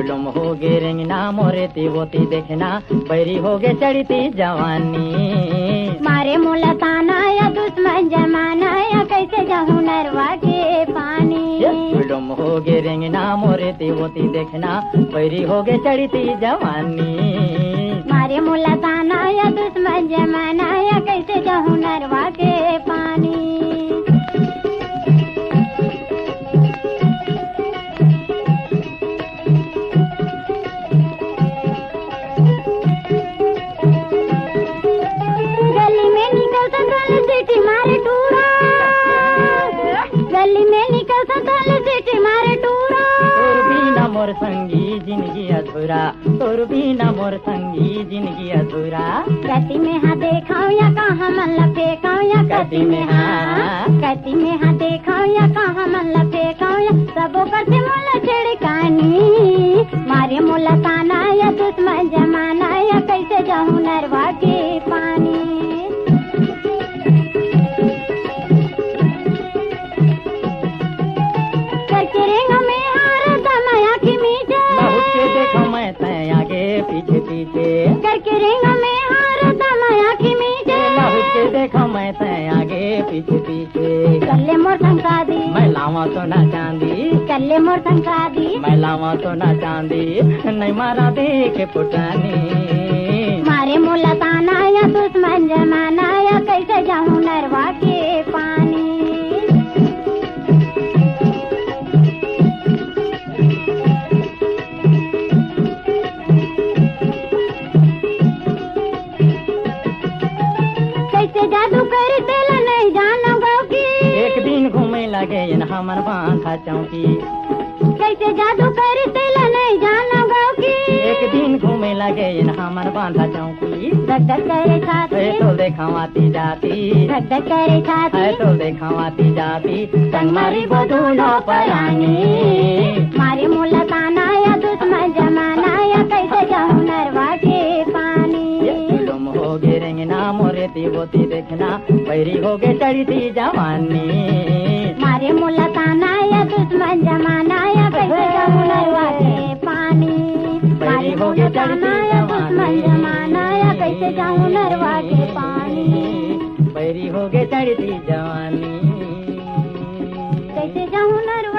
जुलुम हो गे रेंगना मोरे तिवोती देखना बैरी हो गे चढ़ती जवानी। मारे मुलताना या दुश्मन जमाना या कैसे जाऊं नरवा के पानी। जुलुम हो गे रेंगना मोरे तिवोती देखना बैरी हो गे चढ़ती जवानी। मारे मुलताना या दुश्मन जमाना या कैसे जाऊं नरवा के पानी। गली में निकलता दल सीटी मारे टूरा, गली में निकलता दल सीटी मारे टूरा। तोर बिना मोर संगी जिंदगी अधूरा, तोर बिना मोर संगी जिंदगी अधूरा। कति में हाँ देखाऊं या कहाँ मन लपेकाऊं या कति में हाँ, कति में हाँ देखाऊं या कहाँ मन लपेकाऊं या सबो करते मोला छिड़कानी। मारे मोला ताना या दुश्मन जमाना या कैसे जाऊं नरवा के पानी। करके रेंगा में हार दमाया की मीठे, बहुत के देखो मैं तय आगे पीछे पीछे। करके रेंगा में हार दमाया की मीठे, बहुत के देखो मैं तय आगे पीछे पीछे। कल्ले मोर धमका दी, मैं लावा सोना चांदी, कल्ले मोर धमका दी। मैं लावा सोना चांदी नहीं मारा दे के पुटानी। मारे मोला ताना या दुश्मन जमाना या कैसे जाऊं नरवा के पानी। कैसे जादू कर तेला नहीं जानो गाँव की। एक दिन घूमे लगे हमर बांधा चौकी। कैसे जादू कर तेला नहीं जानो गाँव की। एक दिन घूमे लगे हमर बांधा चौकी। धक धक करे छाती, तो देखावाती जाती, धक धक करे छाती। तो देखावाती जाती संग मारी बदूनो परानी। मारे मोला ताना या दुश्मन जमाना या कैसे जाऊं नरवा के पानी। जुलुम हो गे रेंगना मोरे तिवोती देखना बैरी हो गे चढ़ती जवानी। मारे मोला ताना या दुश्मन जमाना या कैसे जाऊं नरवा के पानी। मारे मोला ताना या दुश्मन जमाना या कैसे जाऊं नरवा के पानी। बैरी हो गे चढ़ती जवानी। कैसे जाऊं नरवा